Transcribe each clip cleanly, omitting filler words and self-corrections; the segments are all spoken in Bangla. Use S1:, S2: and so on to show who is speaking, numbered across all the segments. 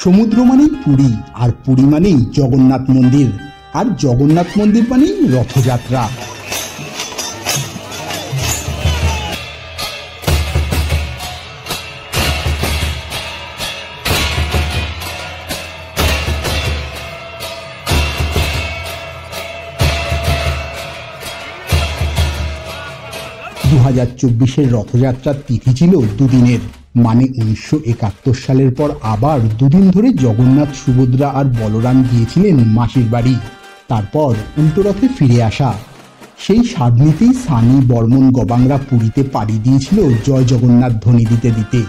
S1: সমুদ্র মানেই পুরী, আর পুরী মানেই জগন্নাথ মন্দির, আর জগন্নাথ মন্দির মানেই রথযাত্রা। দু 2024-এর রথযাত্রার তিথি ছিল দুদিনের, মানে 1971 সালের পর আবার দুদিন ধরে জগন্নাথ, সুভদ্রা আর বলরাম গিয়েছিলেন মাসির বাড়ি, তারপর উল্টো রথে ফিরে আসা। সেই স্বাদ নিতেই সানি, বর্মন, গবাংরা পুরীতে পাড়ি দিয়েছিল জয় জগন্নাথ ধ্বনি দিতে দিতে।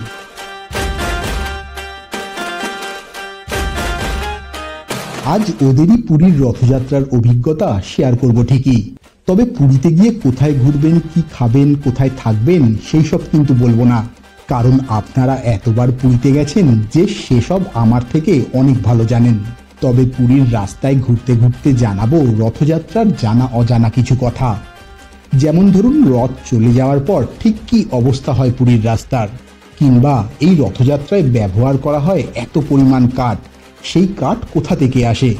S1: আজ ওদেরই পুরীর রথযাত্রার অভিজ্ঞতা শেয়ার করব ঠিকই, তবে পুরীতে গিয়ে কোথায় ঘুরবেন, কি খাবেন, কোথায় থাকবেন সেই সব কিন্তু বলবো না, কারণ আপনারা এতবার পুরীতে গেছেন যে সেসব আমার থেকে অনেক ভালো জানেন। তবে পুরীর রাস্তায় ঘুরতে ঘুরতে জানাবো রথযাত্রার জানা অজানা কিছু কথা। যেমন ধরুন, রথ চলে যাওয়ার পর ঠিক কি অবস্থা হয় পুরীর রাস্তার, কিংবা এই রথযাত্রায় ব্যবহার করা হয় এত পরিমাণ কাঠ, সেই কাঠ কোথা থেকে আসে,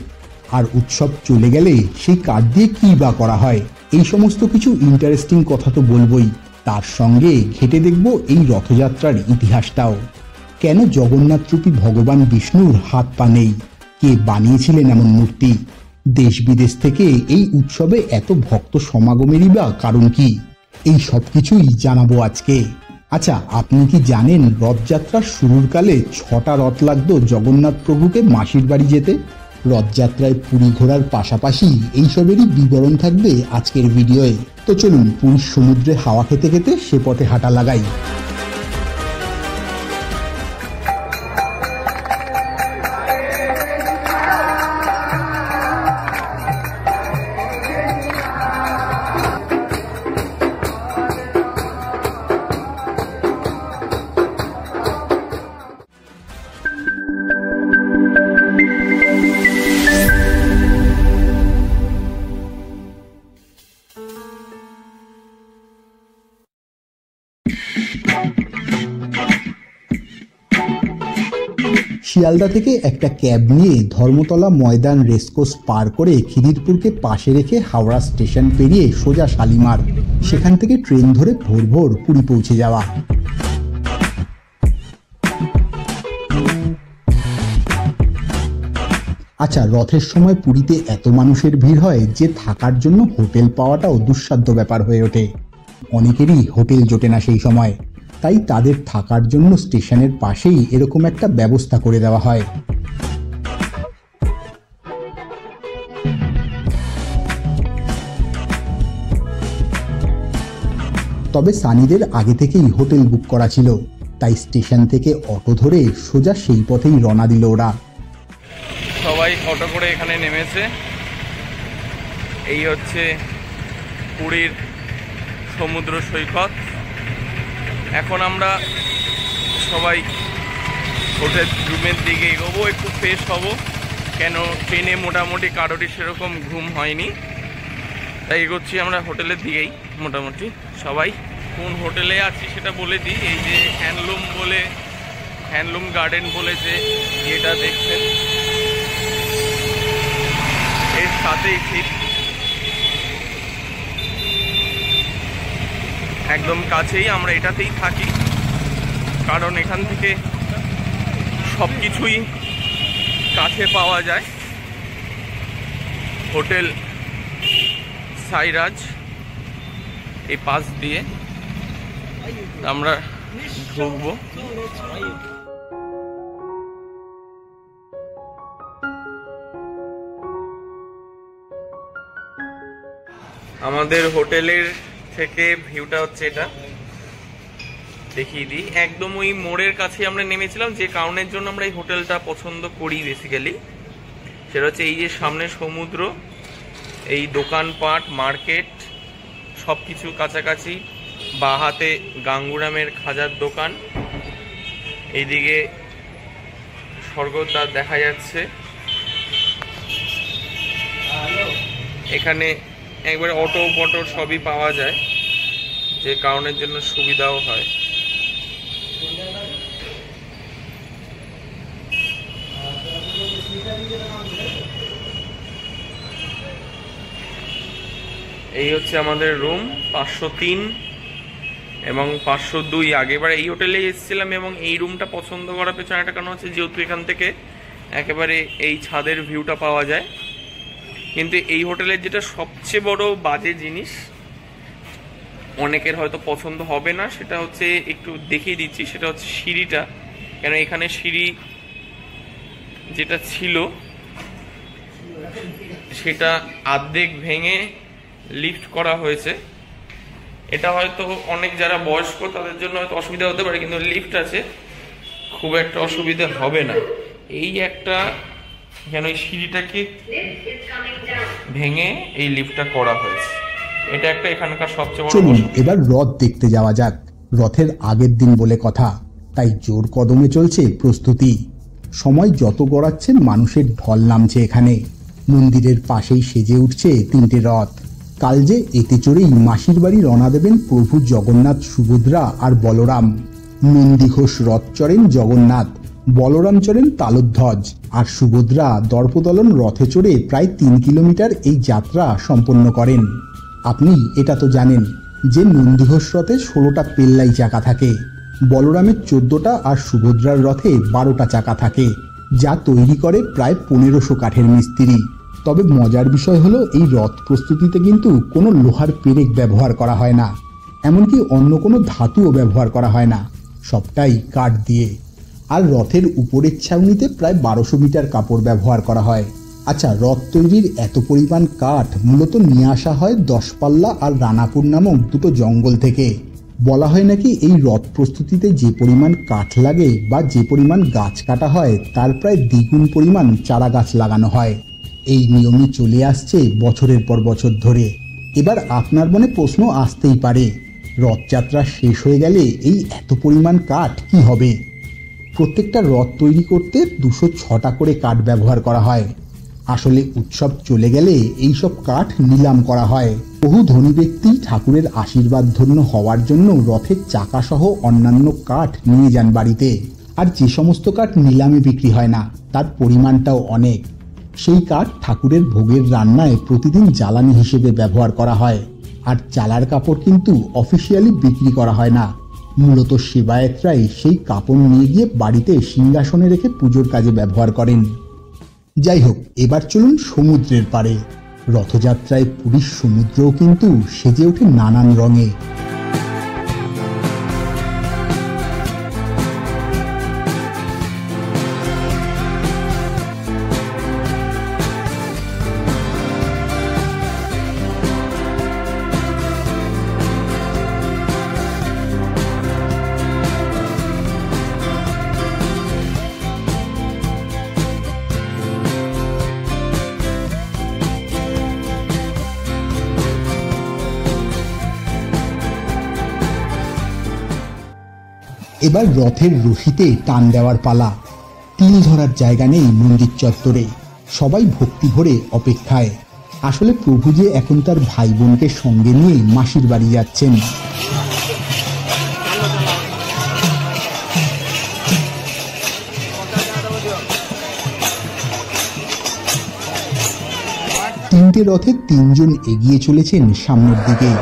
S1: আর উৎসব চলে গেলে সেই কাঠ দিয়ে কী বা করা হয়। এই সমস্ত কিছু ইন্টারেস্টিং কথা তো বলবই, তার সঙ্গে ঘেঁটে দেখব এই রথযাত্রার ইতিহাসটাও। কেন জগন্নাথরূপী ভগবান বিষ্ণুর হাত পা নেই, কে বানিয়েছিলেন এমন মূর্তি, দেশ বিদেশ থেকে এই উৎসবে এত ভক্ত সমাগমেরই বা কারণ কি, এই সব কিছুই জানাবো আজকে। আচ্ছা, আপনি কি জানেন রথযাত্রার শুরুর কালে 6টা রথ লাগতো জগন্নাথ প্রভুকে মাসির বাড়ি যেতে? রথযাত্রায় পুরী ঘোরার পাশাপাশি এইসবেরই বিবরণ থাকবে আজকের ভিডিওয়ে। তো চলুন পুরীর সমুদ্রে হাওয়া খেতে খেতে সে পথে হাঁটা লাগাই। শিয়ালদা থেকে একটা ক্যাব নিয়ে ধর্মতলা ময়দান রেসকোর্স পার করে খিদিরপুরকে পাশে রেখে হাওড়া স্টেশন পেরিয়ে সোজা শালিমার, সেখান থেকে ট্রেন ধরে ভোর ভোর পুরী পৌঁছে যাওয়া। আচ্ছা, রথের সময় পুরীতে এত মানুষের ভিড় হয় যে থাকার জন্য হোটেল পাওয়াটাও দুঃসাধ্য ব্যাপার হয়ে ওঠে। অনেকেরই হোটেল জোটে না সেই সময়, তাই তাদের থাকার জন্য স্টেশনের পাশেই এরকম একটা ব্যবস্থা করে দেওয়া হয়। তবে সানিদের আগে থেকেই হোটেল বুক করা ছিল, তাই স্টেশন থেকে অটো ধরে সোজা সেই পথেই রওনা দিল ওরা।
S2: সবাই অটো করে এখানে নেমেছে। এই হচ্ছে পুরীর সমুদ্র সৈকত। এখন আমরা সবাই হোটেল রুমের দিকে এগোবো, একটু ফ্রেশ হব, কেন ট্রেনে মোটামুটি কারোরই সেরকম ঘুম হয়নি, তাই এগোচ্ছি আমরা হোটেলের দিকেই। মোটামুটি সবাই কোন হোটেলে আছি সেটা বলে দিই। এই যে হ্যান্ডলুম গার্ডেন বলে যে যেটা দেখছেন, এর সাথেই ঠিক একদম কাছেই আমরা এটাতেই থাকি, কারণ এখান থেকে সব কিছুই কাছে পাওয়া যায়। হোটেল সাইরাজ এই পাশ দিয়ে আমরা ঢুকবো। আমাদের হোটেলের থেকে ভিউটা হচ্ছে এটা, দেখিয়ে দিই। একদম ওই মোড়ের কাছে আমরা নেমেছিলাম, যে কারণের জন্য আমরা এই হোটেলটা পছন্দ করি বেসিক্যালি, সেটা হচ্ছে এই যে সামনে সমুদ্র, এই দোকানপাট, মার্কেট সব কিছু কাছাকাছি, বাঁ হাতে গাঙ্গুরামের খাজার দোকান, এইদিকে স্বর্গদ্বার দেখা যাচ্ছে। এখানে একবারে অটো সবই পাওয়া যায়, যে কারণের জন্য সুবিধাও হয়। এই হচ্ছে আমাদের রুম 503 এবং 502। আগেবার এই হোটেলে এসেছিলাম এবং এই রুমটা পছন্দ করার পেছনে একটা কারণ হচ্ছে যেহেতু এখান থেকে একেবারে এই ছাদের ভিউটা পাওয়া যায়। কিন্তু এই হোটেলের যেটা সবচেয়ে বড় বাজে জিনিস, অনেকের হয়তো পছন্দ হবে না, সেটা হচ্ছে একটু দেখিয়ে দিচ্ছি, সেটা হচ্ছে সিঁড়িটা। কেন এখানে সিঁড়ি যেটা ছিল সেটা অর্ধেক ভেঙে লিফট করা হয়েছে। এটা হয়তো অনেক যারা বয়স্ক তাদের জন্য হয়তো অসুবিধা হতে পারে, কিন্তু লিফট আছে, খুব একটা অসুবিধা হবে না। এই একটা যেন এই সিঁড়িটাকে ভেঙে এই লিফটটা করা হয়েছে, এটা একটা এখানকার সবচেয়ে বড়।
S1: চলুন এবার রথ দেখতে যাওয়া যাক। রথের আগের দিন বলে কথা, তাই জোর কদমে চলছে প্রস্তুতি। সময় যত গড়াচ্ছে মানুষের ঢল নামছে এখানে। মন্দিরের পাশেই সেজে উঠছে 3টে রথ। কাল যে এতে চড়েই মাসির বাড়ি রওনা দেবেন প্রভু জগন্নাথ, সুভদ্রা আর বলরাম। নন্দীঘোষ রথ চড়েন জগন্নাথ, বলরাম চড়েন তালধ্বজ, আর সুভদ্রা দর্পদলন রথে চড়ে প্রায় 3 কিলোমিটার এই যাত্রা সম্পন্ন করেন। আপনি এটা তো জানেন যে নন্দীঘোষ রথে 16টা পেল্লাই চাকা থাকে, বলরামের 14টা আর সুভদ্রার রথে 12টা চাকা থাকে, যা তৈরি করে প্রায় 1500 কাঠের মিস্ত্রি। তবে মজার বিষয় হলো এই রথ প্রস্তুতিতে কিন্তু কোনো লোহার পেরেক ব্যবহার করা হয় না, এমনকি অন্য কোনো ধাতুও ব্যবহার করা হয় না, সবটাই কাঠ দিয়ে। আর রথের উপরের ছাউনিতে প্রায় 1200 মিটার কাপড় ব্যবহার করা হয়। আচ্ছা, রথ তৈরির এত পরিমাণ কাঠ মূলত নিয়ে আসা হয় 10 পাল্লা আর রানাপুর নামক 2টো জঙ্গল থেকে। বলা হয় নাকি এই রথ প্রস্তুতিতে যে পরিমাণ কাঠ লাগে বা যে পরিমাণ গাছ কাটা হয় তার প্রায় দ্বিগুণ পরিমাণ চারা গাছ লাগানো হয়। এই নিয়মই চলে আসছে বছরের পর বছর ধরে। এবার আপনার মনে প্রশ্ন আসতেই পারে, রথযাত্রা শেষ হয়ে গেলে এই এত পরিমাণ কাঠ কি হবে? প্রত্যেকটা রথ তৈরি করতে 206টা করে কাঠ ব্যবহার করা হয়। আসলে উৎসব চলে গেলে এই সব কাঠ নিলাম করা হয়। বহু ধনী ব্যক্তি ঠাকুরের আশীর্বাদ ধন্য হওয়ার জন্য রথের চাকা সহ অন্যান্য কাঠ নিয়ে যান বাড়িতে। আর যে সমস্ত কাঠ নিলামে বিক্রি হয় না তার পরিমাণটাও অনেক। সেই কাঠ ঠাকুরের ভোগের রান্নায় প্রতিদিন জ্বালানি হিসেবে ব্যবহার করা হয়। আর চালার কাপড় কিন্তু অফিসিয়ালি বিক্রি করা হয় না, মূলত সেবায়েতরাই সেই কাপড় নিয়ে গিয়ে বাড়িতে সিংহাসনে রেখে পুজোর কাজে ব্যবহার করেন। যাই হোক, এবার চলুন সমুদ্রের পাড়ে। রথযাত্রায় পুরীর সমুদ্রও কিন্তু সেজে ওঠে নানান রঙে। এবার রথের রশিতে টান দেওয়ার পালা। তিল ধরার জায়গা নেই মন্দির চত্বরে, সবাই ভক্তি ভরে অপেক্ষায়। আসলে প্রভু যে এখন তার ভাই বোনকে সঙ্গে নিয়ে মাসির বাড়ি যাচ্ছেন। তিনটে রথে 3 জন এগিয়ে চলেছেন সামনের দিকে।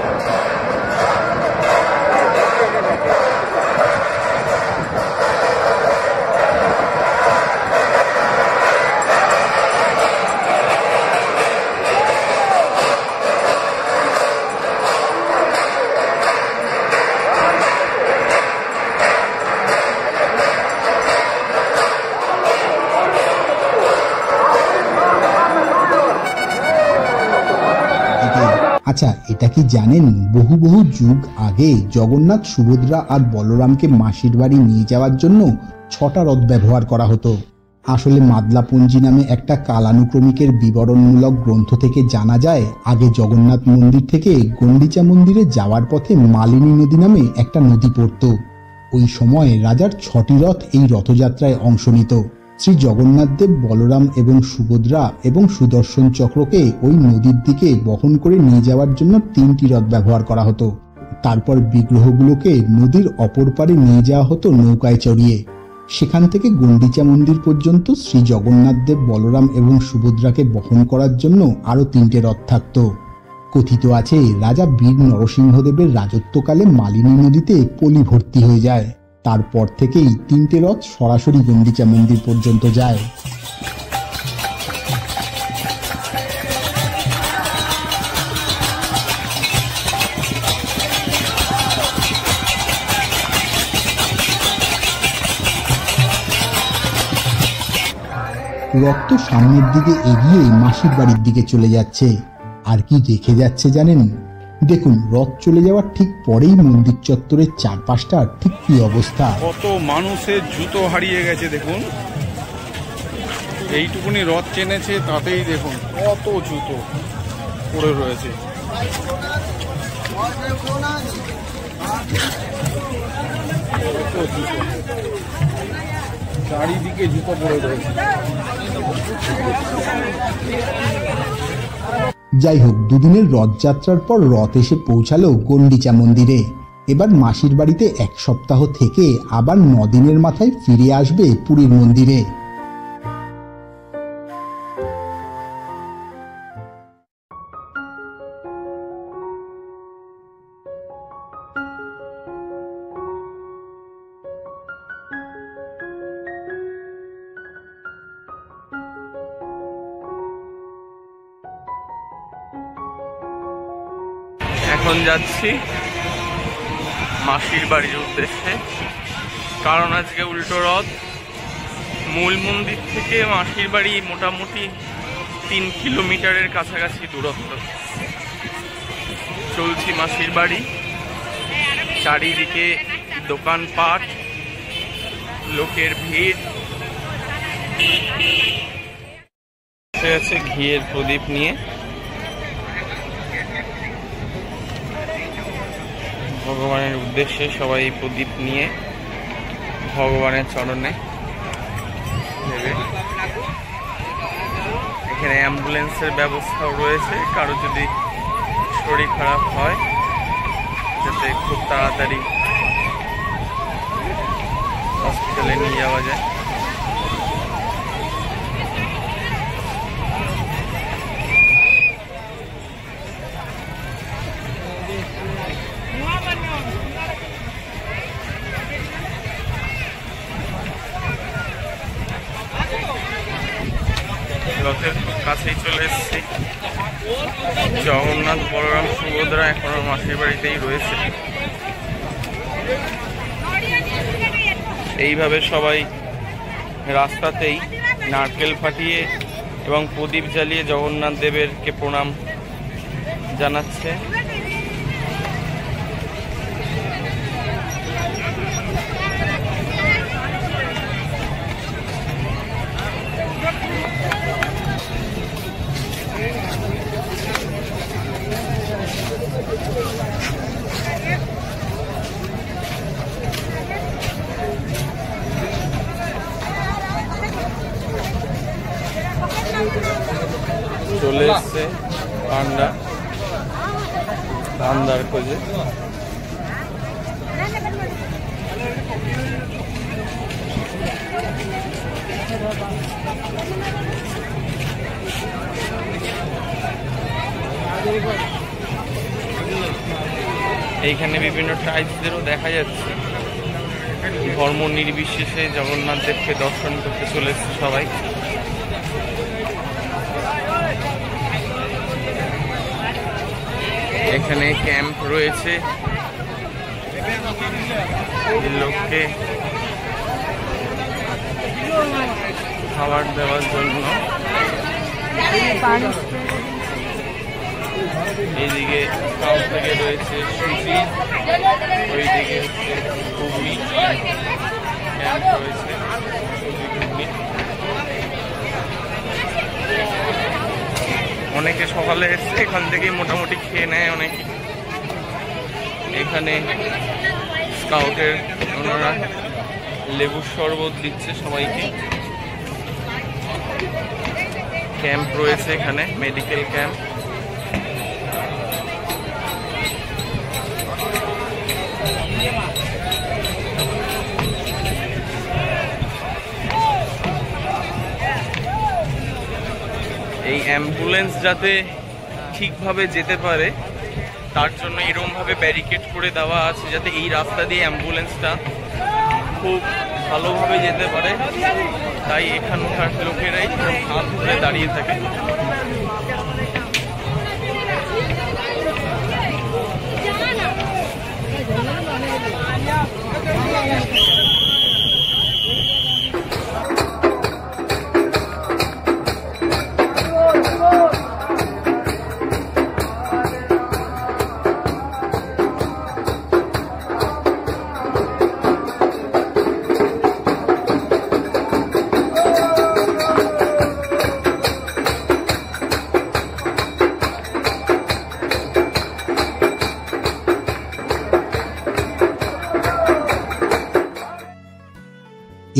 S1: আচ্ছা, এটা কি জানেন বহু বহু যুগ আগে জগন্নাথ, সুভদ্রা আর বলরামকে মাসির বাড়ি নিয়ে যাওয়ার জন্য 6টা রথ ব্যবহার করা হতো। আসলে মাদলাপঞ্জি নামে একটা কালানুক্রমিকের বিবরণমূলক গ্রন্থ থেকে জানা যায় আগে জগন্নাথ মন্দির থেকে গন্ডিচা মন্দিরে যাওয়ার পথে মালিনী নদী নামে একটা নদী পড়ত। ওই সময় রাজার 6টি রথ এই রথযাত্রায় অংশ নিত। শ্রী জগন্নাথ দেব, বলরাম এবং সুভদ্রা এবং সুদর্শন চক্রকে ওই নদীর দিকে বহন করে নিয়ে যাওয়ার জন্য 3টি রথ ব্যবহার করা হতো। তারপর বিগ্রহগুলোকে নদীর অপর পারে নিয়ে যাওয়া হতো নৌকায় চড়িয়ে। সেখান থেকে গুন্ডিচা মন্দির পর্যন্ত শ্রী জগন্নাথ দেব, বলরাম এবং সুভদ্রাকে বহন করার জন্য আরও 3টে রথ থাকত। কথিত আছে রাজা বীর নরসিংহদেবের রাজত্বকালে মালিনী নদীতে পলি ভর্তি হয়ে যায়। তারপর থেকেই 3টে রথ সরাসরি গুন্ডিচা মন্দির পর্যন্ত যায়। রথ তো সামনের দিকে এগিয়ে মাসির বাড়ির দিকে চলে যাচ্ছে। আর কি রেখে যাচ্ছে জানেন? দেখুন, রথ চলে যাওয়ার ঠিক পরেই মন্দির চত্বরের চারপাশটা ঠিক কি অবস্থা।
S3: কত মানুষের জুতো হারিয়ে গেছে দেখুন, এইটুকুনি রথ টেনেছে তাতেই দেখুন কত জুতো পড়ে রয়েছে। চারিদিকে জুতো পড়ে রয়েছে।
S1: যাই হোক, দুদিনের রথযাত্রার পর রথ এসে পৌঁছালো গন্ডিচা মন্দিরে। এবার মাসির বাড়িতে 1 সপ্তাহ থেকে আবার 9 দিনের মাথায় ফিরে আসবে পুরীর মন্দিরে।
S2: এখন যাচ্ছি মাসির বাড়ির উদ্দেশ্যে, কারণ আজকে উল্টো রথ। মূল মন্দির থেকে মাসির বাড়ি মোটামুটি 3 কিলোমিটারের কাছাকাছি দূরত্ব। চলছি মাসির বাড়ি, চারিদিকে দোকানপাট, লোকের ভিড়। আছে ঘিয়ের প্রদীপ নিয়ে, ভগবানের উদ্দেশ্যে সবাই প্রদীপ নিয়ে ভগবানের চরণে দেবে। এখানে অ্যাম্বুলেন্সের ব্যবস্থাও রয়েছে, কারো যদি শরীর খারাপ হয় যাতে খুব তাড়াতাড়ি হসপিটালে নিয়ে যাওয়া যায়। রথের কাছেই চলে এসেছি। জগন্নাথ, বলরাম, সুভদ্রা এখনো মাসির বাড়িতেই রয়েছে। এইভাবে সবাই রাস্তাতেই নারকেল ফাটিয়ে এবং প্রদীপ জ্বালিয়ে জগন্নাথ দেবেরকে প্রণাম জানাচ্ছে। চলে এসছে পান্ডা ধান্দার খোঁজে। এইখানে বিভিন্ন টাইপসদেরও দেখা যাচ্ছে। ধর্ম নির্বিশেষে জগন্নাথ দেবকে দর্শন করতে চলে এসছে সবাই। এখানে ক্যাম্প রয়েছে লোককে খাবার দেওয়ার জন্য। এইদিকে সাউথ থেকে রয়েছে সুজি, ওইদিকে হচ্ছে ঘুগনি ক্যাম্প রয়েছে, সুজি ঘুগনি। অনেকে সকালে এসছে, এখান থেকে মোটামুটি খেয়ে নেয় অনেকে। এখানে স্কাউটের ওনারা লেবুর শরবত দিচ্ছে সবাইকে। ক্যাম্প রয়েছে এখানে, মেডিকেল ক্যাম্প। এই অ্যাম্বুলেন্স যাতে ঠিকভাবে যেতে পারে, তার জন্য এরকমভাবে ব্যারিকেড করে দেওয়া আছে যাতে এই রাস্তা দিয়ে অ্যাম্বুলেন্সটা খুব ভালোভাবে যেতে পারে। তাই এখানকার লোকেরাই হাত ধরে দাঁড়িয়ে থাকে।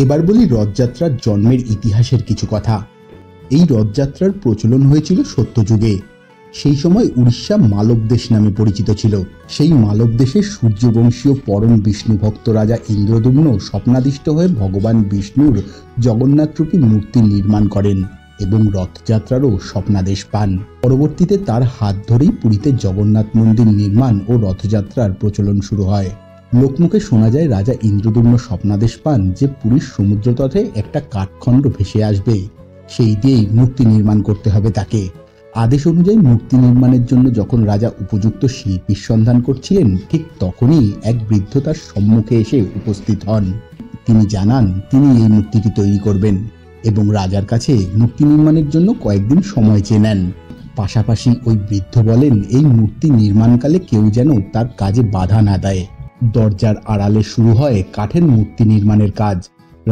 S1: এবার বলি রথযাত্রার জন্মের ইতিহাসের কিছু কথা। এই রথযাত্রার প্রচলন হয়েছিল সত্যযুগে। সেই সময় উড়িষ্যা মালব দেশ নামে পরিচিত ছিল। সেই মালব দেশের সূর্যবংশীয় পরম বিষ্ণু ভক্ত রাজা ইন্দ্রদুম্ন স্বপ্নাদিষ্ট হয়ে ভগবান বিষ্ণুর জগন্নাথরূপী মূর্তি নির্মাণ করেন এবং রথযাত্রারও স্বপ্নাদেশ পান। পরবর্তীতে তার হাত ধরেই পুরীতে জগন্নাথ মন্দির নির্মাণ ও রথযাত্রার প্রচলন শুরু হয়। লোকমুখে শোনা যায় রাজা ইন্দ্রদুম্ন স্বপ্নাদেশ পান যে পুরীর সমুদ্রতটে একটা কাঠখণ্ড ভেসে আসবে, সেই দিয়েই মূর্তি নির্মাণ করতে হবে তাকে। আদেশ অনুযায়ী মূর্তি নির্মাণের জন্য যখন রাজা উপযুক্ত শিল্পীর সন্ধান করছিলেন, ঠিক তখনই এক বৃদ্ধ তার সম্মুখে এসে উপস্থিত হন। তিনি জানান তিনি এই মূর্তিটি তৈরি করবেন এবং রাজার কাছে মূর্তি নির্মাণের জন্য কয়েকদিন সময় চেয়ে নেন। পাশাপাশি ওই বৃদ্ধ বলেন এই মূর্তি নির্মাণকালে কেউ যেন তার কাজে বাধা না দেয়। দরজার আড়ালে শুরু হয় কাঠের মূর্তি নির্মাণের কাজ।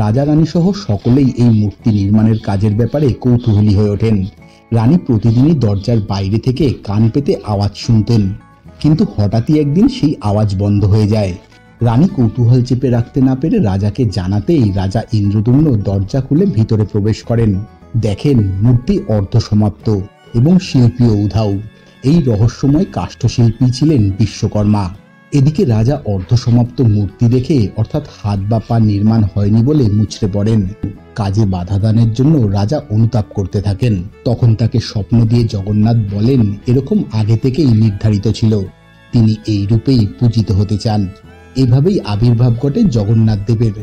S1: রাজা রানী সহ সকলেই এই মূর্তি নির্মাণের কাজের ব্যাপারে কৌতূহলী হয়ে ওঠেন। রানী প্রতিদিনই দরজার বাইরে থেকে কান পেতে আওয়াজ শুনতেন, কিন্তু হঠাৎই একদিন সেই আওয়াজ বন্ধ হয়ে যায়। রানী কৌতূহল চেপে রাখতে না পেরে রাজাকে জানাতেই রাজা ইন্দ্রদুম্ন দরজা খুলে ভিতরে প্রবেশ করেন। দেখেন মূর্তি অর্ধসমাপ্ত এবং শিল্পীও উধাও। এই রহস্যময় কাষ্ঠশিল্পী ছিলেন বিশ্বকর্মা। এদিকে রাজা অর্ধসমাপ্ত মূর্তি দেখে, অর্থাৎ হাত বা পা নির্মাণ হয়নি বলে মুচড়ে পড়েন। কাজে বাধা দানের জন্য রাজা অনুতাপ করতে থাকেন। তখন তাকে স্বপ্ন দিয়ে জগন্নাথ বলেন এরকম আগে থেকেই নির্ধারিত ছিল, তিনি এই রূপেই পূজিত হতে চান। এভাবেই আবির্ভাব ঘটে জগন্নাথ দেবের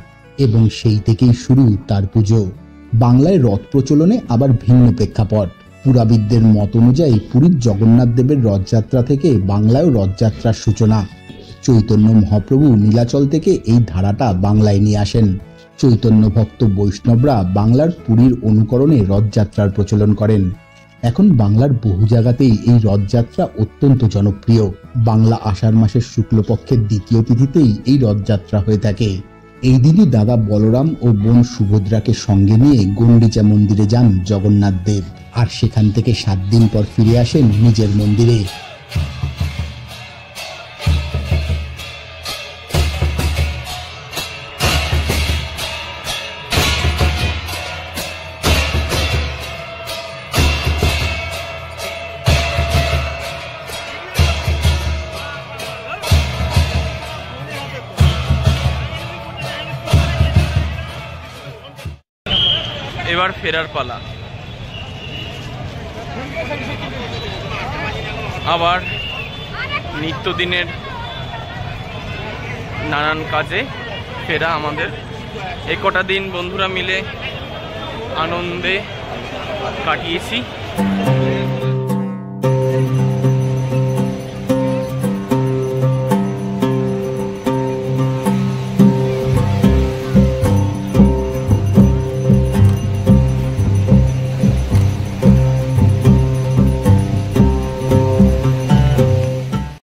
S1: এবং সেই থেকেই শুরু তার পুজো। বাংলায় রথ প্রচলনে আবার ভিন্ন প্রেক্ষাপট। পুরাবিদদের মত অনুযায়ী পুরীর জগন্নাথ দেবের রথযাত্রা থেকে বাংলায়ও রথযাত্রার সূচনা। চৈতন্য মহাপ্রভু নীলাচল থেকে এই ধারাটা বাংলায় নিয়ে আসেন। চৈতন্য ভক্ত বৈষ্ণবরা বাংলার পুরীর অনুকরণে রথযাত্রার প্রচলন করেন। এখন বাংলার বহু জায়গাতেই এই রথযাত্রা অত্যন্ত জনপ্রিয়। বাংলা আষাঢ় মাসের শুক্লপক্ষের দ্বিতীয় তিথিতেই এই রথযাত্রা হয়ে থাকে। এই দিনই দাদা বলরাম ও বোন সুভদ্রাকে সঙ্গে নিয়ে গন্ডিচা মন্দিরে যান জগন্নাথ দেব, আর সেখান থেকে 7 দিন পর ফিরে আসেন নিজের মন্দিরে।
S2: এবার ফেরার পালা। আবার নিত্যদিনের নানান কাজে ফেরা আমাদের। এই কটা দিন বন্ধুরা মিলে আনন্দে কাটিয়েছি।